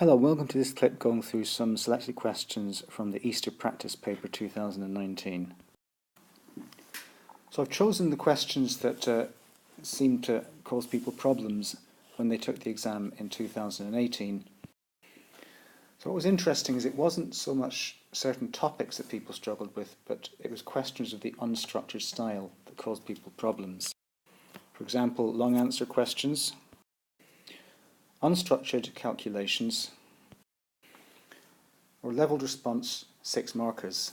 Hello, welcome to this clip going through some selected questions from the Easter Practice Paper 2019. So I've chosen the questions that seem to cause people problems when they took the exam in 2018. So what was interesting is it wasn't so much certain topics that people struggled with, but it was questions of the unstructured style that caused people problems. For example, long answer questions, unstructured calculations, or levelled response 6 markers.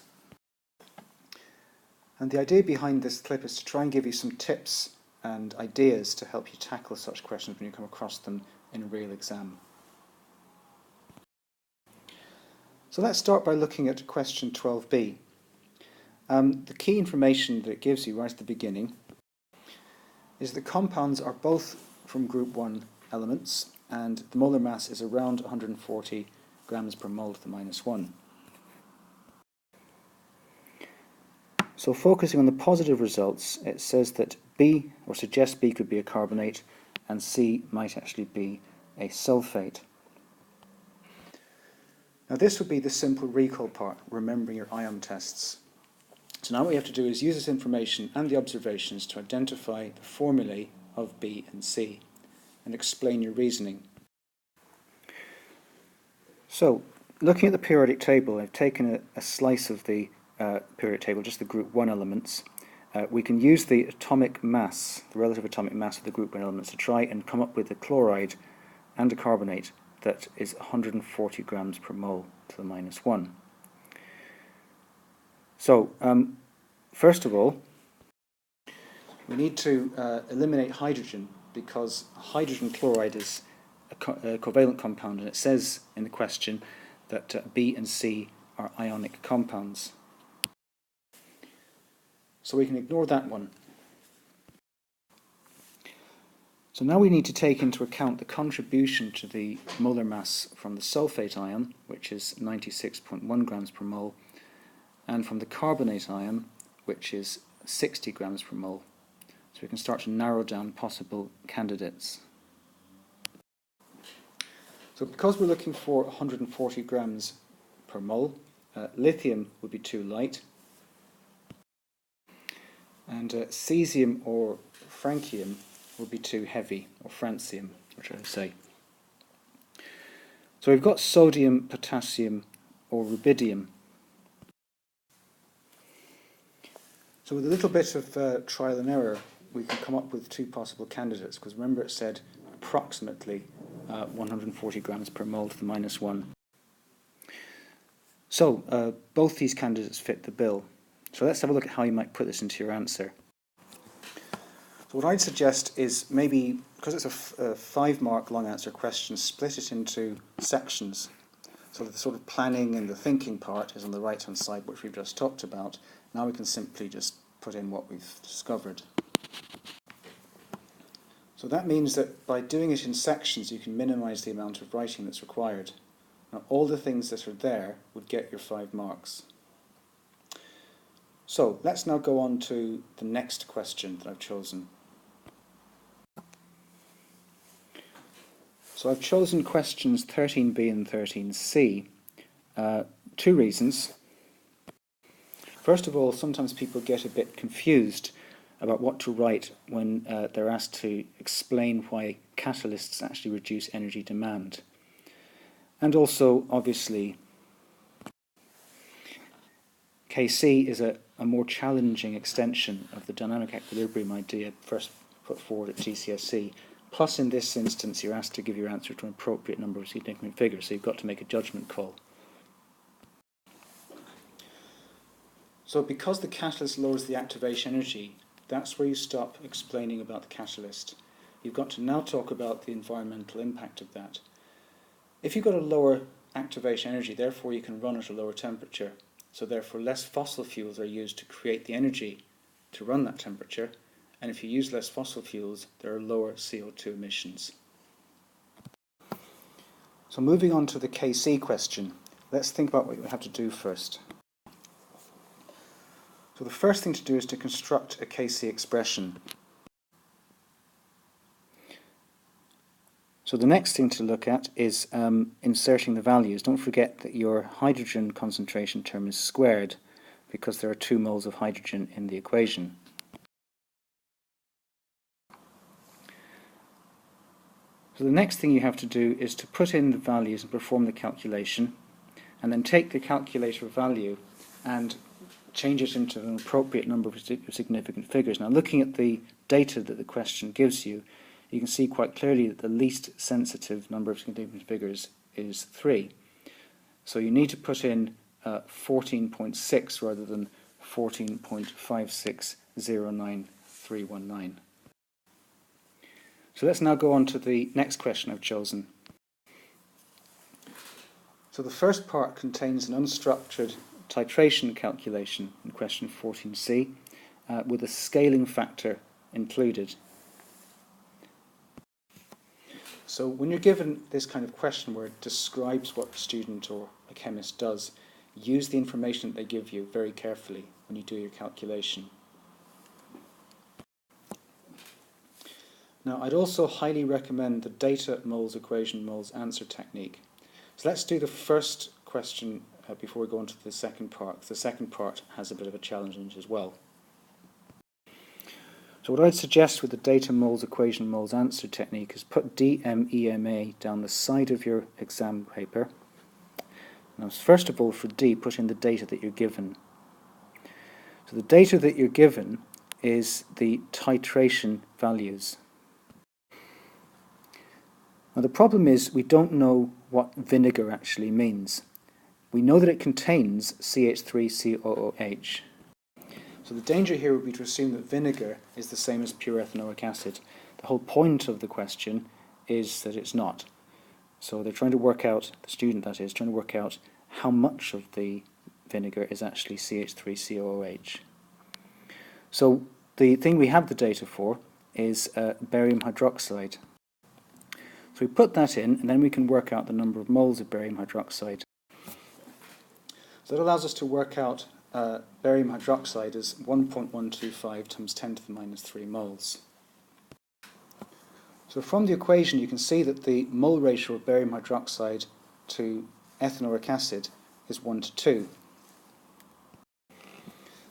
And the idea behind this clip is to try and give you some tips and ideas to help you tackle such questions when you come across them in a real exam. So let's start by looking at question 12b. The key information that it gives you right at the beginning is that compounds are both from group 1 elements and the molar mass is around 140 grams per mole to the -1. So focusing on the positive results, it says that B, or suggests B could be a carbonate and C might actually be a sulfate. Now this would be the simple recall part, remembering your ion tests. So now what you have to do is use this information and the observations to identify the formulae of B and C and explain your reasoning. So, looking at the periodic table, I've taken a slice of the periodic table, just the group 1 elements. We can use the atomic mass, the relative atomic mass of the group 1 elements to try and come up with a chloride and a carbonate that is 140 grams per mole to the -1. So, first of all, we need to eliminate hydrogen because hydrogen chloride is a covalent compound, and it says in the question that B and C are ionic compounds. So we can ignore that one. So now we need to take into account the contribution to the molar mass from the sulfate ion, which is 96.1 grams per mole, and from the carbonate ion, which is 60 grams per mole. So we can start to narrow down possible candidates. So because we're looking for 140 grams per mole, lithium would be too light, and cesium or francium would be too heavy, or francium, which I would say. So we've got sodium, potassium, or rubidium. So with a little bit of trial and error, we can come up with 2 possible candidates, because remember it said approximately 140 grams per mole to the -1. So both these candidates fit the bill. So let's have a look at how you might put this into your answer. So what I'd suggest is maybe, because it's a 5-mark long answer question, split it into sections. So the sort of planning and the thinking part is on the right hand side, which we've just talked about. Now we can simply just put in what we've discovered. So that means that by doing it in sections you can minimize the amount of writing that's required. Now all the things that are there would get your 5 marks. So let's now go on to the next question that I've chosen. So I've chosen questions 13b and 13c. 2 reasons. First of all, sometimes people get a bit confused about what to write when they're asked to explain why catalysts actually reduce energy demand. And also, obviously, Kc is a more challenging extension of the dynamic equilibrium idea first put forward at GCSE. Plus, in this instance, you're asked to give your answer to an appropriate number of significant figures, so you've got to make a judgment call. So because the catalyst lowers the activation energy, that's where you stop explaining about the catalyst. You've got to now talk about the environmental impact of that. If you've got a lower activation energy, therefore you can run at a lower temperature. So therefore less fossil fuels are used to create the energy to run that temperature. And if you use less fossil fuels, there are lower CO2 emissions. So moving on to the Kc question, let's think about what we have to do first. So the first thing to do is to construct a Kc expression. So the next thing to look at is inserting the values. Don't forget that your hydrogen concentration term is squared because there are 2 moles of hydrogen in the equation. So the next thing you have to do is to put in the values and perform the calculation, and then take the calculator value and change it into an appropriate number of significant figures. Now, looking at the data that the question gives you, you can see quite clearly that the least sensitive number of significant figures is 3. So you need to put in 14.6 rather than 14.5609319. So let's now go on to the next question I've chosen. So the first part contains an unstructured titration calculation in question 14C with a scaling factor included. So when you're given this kind of question where it describes what a student or a chemist does, use the information that they give you very carefully when you do your calculation. Now, I'd also highly recommend the data moles equation moles answer technique. So let's do the first question before we go on to the second part. The second part has a bit of a challenge in it as well. So what I'd suggest with the data moles equation moles answer technique is put DMEMA down the side of your exam paper. Now, first of all, for D, put in the data that you're given. So the data that you're given is the titration values. Now, the problem is we don't know what vinegar actually means. We know that it contains CH3COOH. So the danger here would be to assume that vinegar is the same as pure ethanoic acid. The whole point of the question is that it's not. So they're trying to work out, the student that is, trying to work out how much of the vinegar is actually CH3COOH. So the thing we have the data for is barium hydroxide. So we put that in, and then we can work out the number of moles of barium hydroxide. So that allows us to work out barium hydroxide as 1.125 times 10 to the minus 3 moles. So from the equation you can see that the mole ratio of barium hydroxide to ethanoic acid is 1 to 2.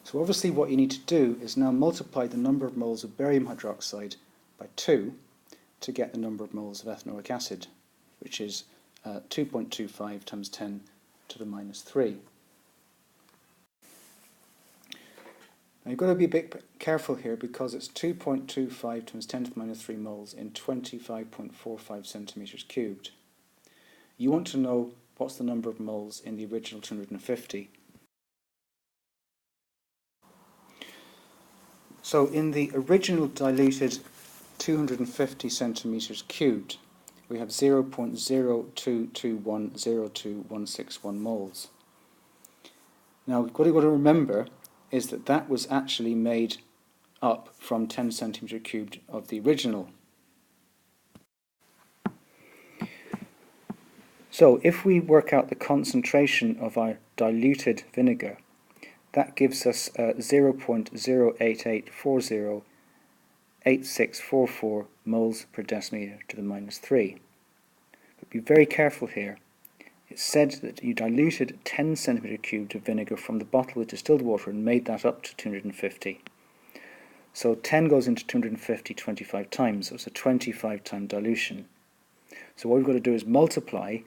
So obviously what you need to do is now multiply the number of moles of barium hydroxide by 2 to get the number of moles of ethanoic acid, which is 2.25 times 10 to the minus 3. Now you've got to be a bit careful here because it's 2.25 times 10 to the minus 3 moles in 25.45 centimetres cubed. You want to know what's the number of moles in the original 250. So in the original diluted 250 centimetres cubed, we have 0.022102161 moles. Now, what you've got to remember is that that was actually made up from 10 centimetres cubed of the original. So if we work out the concentration of our diluted vinegar, that gives us 0.088408644 moles per decimeter to the minus 3. But be very careful here. It said that you diluted 10 centimetre cubed of vinegar from the bottle with distilled water and made that up to 250. So 10 goes into 250 25 times, so it's a 25-time dilution. So what we've got to do is multiply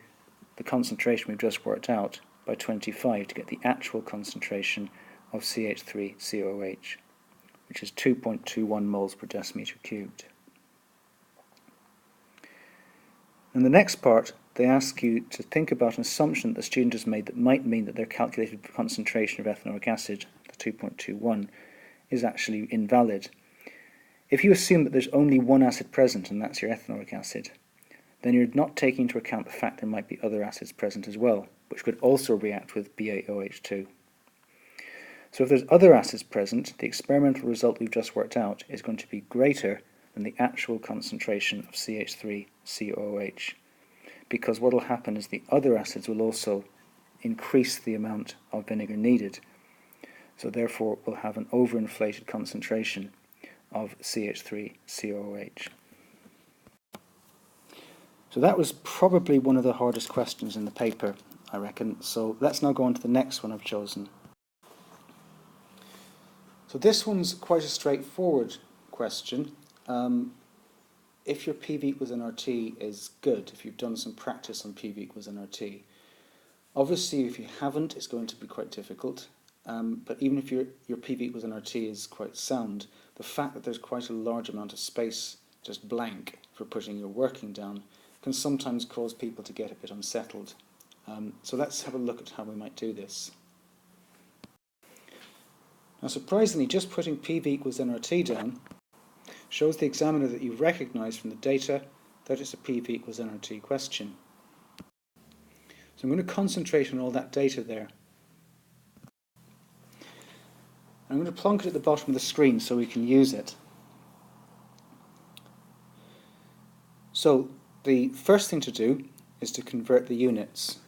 the concentration we've just worked out by 25 to get the actual concentration of CH3COOH, which is 2.21 moles per decimetre cubed. In the next part, they ask you to think about an assumption that the student has made that might mean that their calculated concentration of ethanoic acid, the 2.21, is actually invalid. If you assume that there's only one acid present, and that's your ethanoic acid, then you're not taking into account the fact there might be other acids present as well, which could also react with BaOH2. So if there's other acids present, the experimental result we've just worked out is going to be greater than the actual concentration of CH3COOH, because what will happen is the other acids will also increase the amount of vinegar needed. So therefore we'll have an overinflated concentration of CH3COOH. So that was probably one of the hardest questions in the paper, I reckon. So let's now go on to the next one I've chosen. So this one's quite a straightforward question. If your PV equals nRT is good, if you've done some practice on PV equals nRT. Obviously, if you haven't, it's going to be quite difficult. But even if your PV equals nRT is quite sound, the fact that there's quite a large amount of space just blank for putting your working down can sometimes cause people to get a bit unsettled. So let's have a look at how we might do this. Now surprisingly, just putting PV equals nRT down shows the examiner that you recognise from the data that it's a PV equals nRT question. So I'm going to concentrate on all that data there. I'm going to plonk it at the bottom of the screen so we can use it. So the first thing to do is to convert the units.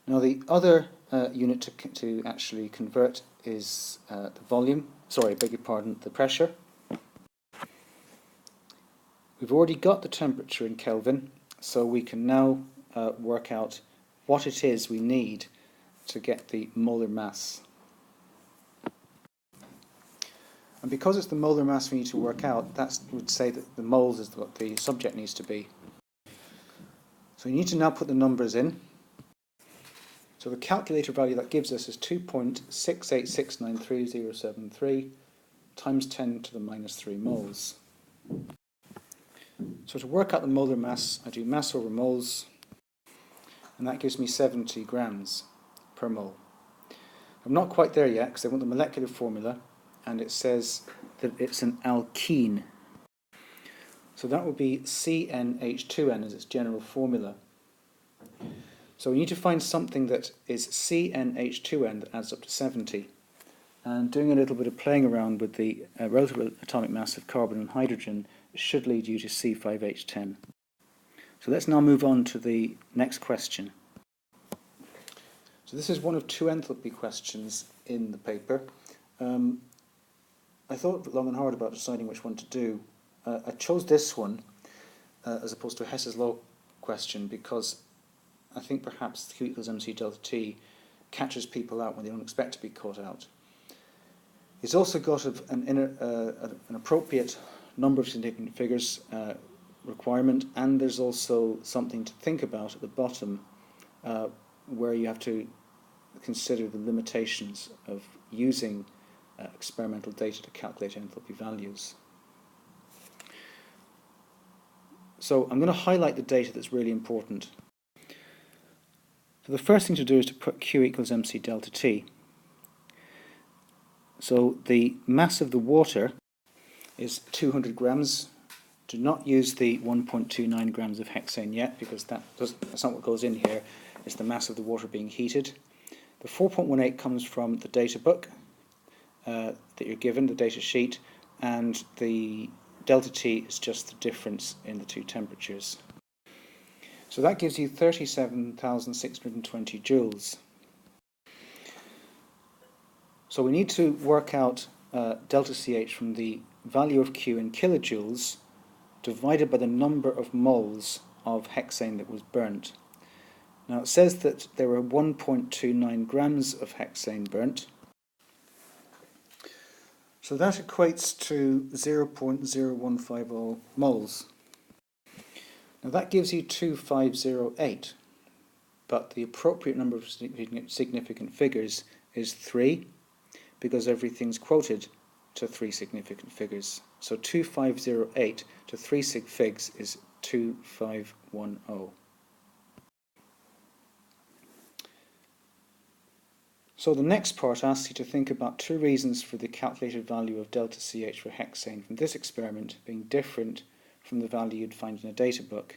Now the other unit to actually convert is the volume, sorry, I beg your pardon, the pressure. We've already got the temperature in Kelvin, so we can now work out what it is we need to get the molar mass. And because it's the molar mass we need to work out, that would say that the moles is what the subject needs to be. So you need to now put the numbers in. So the calculator value that gives us is 2.68693,073 times 10 to the minus 3 moles. So to work out the molar mass, I do mass over moles, and that gives me 70 grams per mole. I'm not quite there yet because I want the molecular formula, and it says that it's an alkene. So that would be CnH2n as its general formula. So we need to find something that is CnH2n that adds up to 70. And doing a little bit of playing around with the relative atomic mass of carbon and hydrogen should lead you to C5H10. So let's now move on to the next question. So this is one of two enthalpy questions in the paper. I thought long and hard about deciding which one to do. I chose this one as opposed to a Hess's law question because I think perhaps Q equals mc delta t catches people out when they don't expect to be caught out. It's also got an appropriate number of significant figures requirement, and there's also something to think about at the bottom where you have to consider the limitations of using experimental data to calculate enthalpy values. So I'm going to highlight the data that's really important. So the first thing to do is to put Q equals mc delta t. So the mass of the water is 200 grams. Do not use the 1.29 grams of hexane yet, because that's not what goes in here. It's the mass of the water being heated. The 4.18 comes from the data book that you're given, the data sheet, and the delta T is just the difference in the two temperatures. So that gives you 37,620 joules. So we need to work out delta CH from the value of Q in kilojoules divided by the number of moles of hexane that was burnt. Now it says that there were 1.29 grams of hexane burnt. So that equates to 0.0150 moles. Now that gives you 2508, but the appropriate number of significant figures is 3, because everything's quoted to 3 significant figures. So 2508 to 3 sig figs is 2510. So the next part asks you to think about 2 reasons for the calculated value of delta CH for hexane from this experiment being different from the value you'd find in a data book.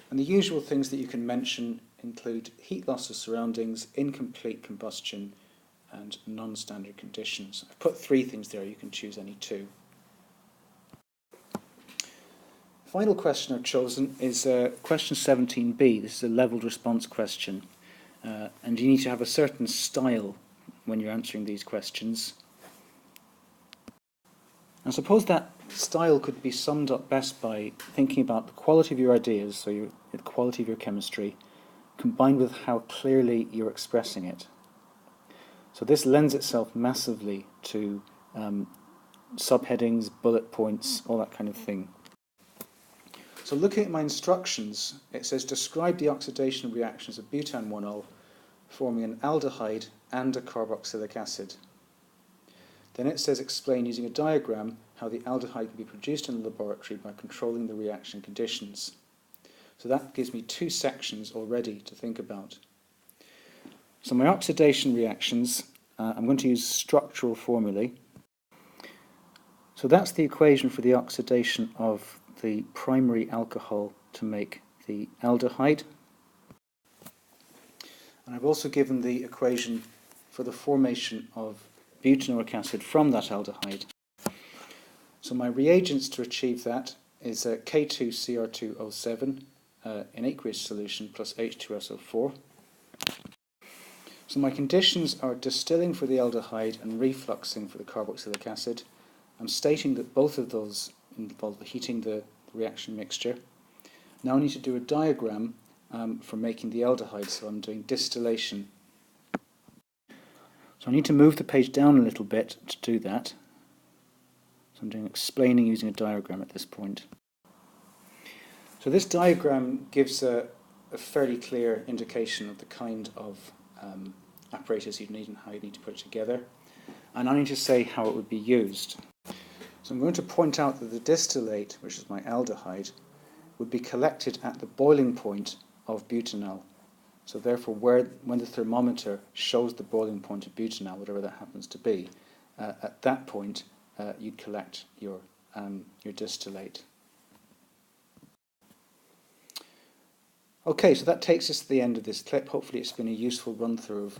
And the usual things that you can mention include heat loss of surroundings, incomplete combustion, and non-standard conditions. I've put 3 things there, you can choose any 2. Final question I've chosen is question 17b. This is a levelled response question. And you need to have a certain style when you're answering these questions. Now suppose that style could be summed up best by thinking about the quality of your ideas, so the quality of your chemistry, combined with how clearly you're expressing it. So this lends itself massively to subheadings, bullet points, all that kind of thing. So looking at my instructions, it says describe the oxidation reactions of butan-1-ol forming an aldehyde and a carboxylic acid. Then it says explain using a diagram how the aldehyde can be produced in the laboratory by controlling the reaction conditions. So that gives me 2 sections already to think about. So my oxidation reactions, I'm going to use structural formulae. So that's the equation for the oxidation of the primary alcohol to make the aldehyde. And I've also given the equation for the formation of butanoic acid from that aldehyde. So my reagents to achieve that is K2Cr2O7 in aqueous solution plus H2SO4. So my conditions are distilling for the aldehyde and refluxing for the carboxylic acid. I'm stating that both of those involve heating the reaction mixture. Now I need to do a diagram for making the aldehyde, so I'm doing distillation. So I need to move the page down a little bit to do that. So I'm doing explaining using a diagram at this point. So this diagram gives a fairly clear indication of the kind of apparatus you'd need and how you need to put it together. And I need to say how it would be used. So I'm going to point out that the distillate, which is my aldehyde, would be collected at the boiling point of butanol. So therefore, when the thermometer shows the boiling point of butanol, whatever that happens to be, at that point you'd collect your distillate. Okay, so that takes us to the end of this clip. Hopefully it's been a useful run-through of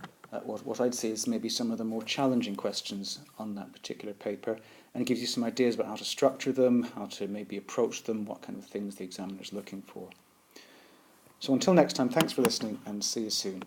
what I'd say is maybe some of the more challenging questions on that particular paper, and it gives you some ideas about how to structure them, how to maybe approach them, what kind of things the examiner's looking for. So until next time, thanks for listening and see you soon.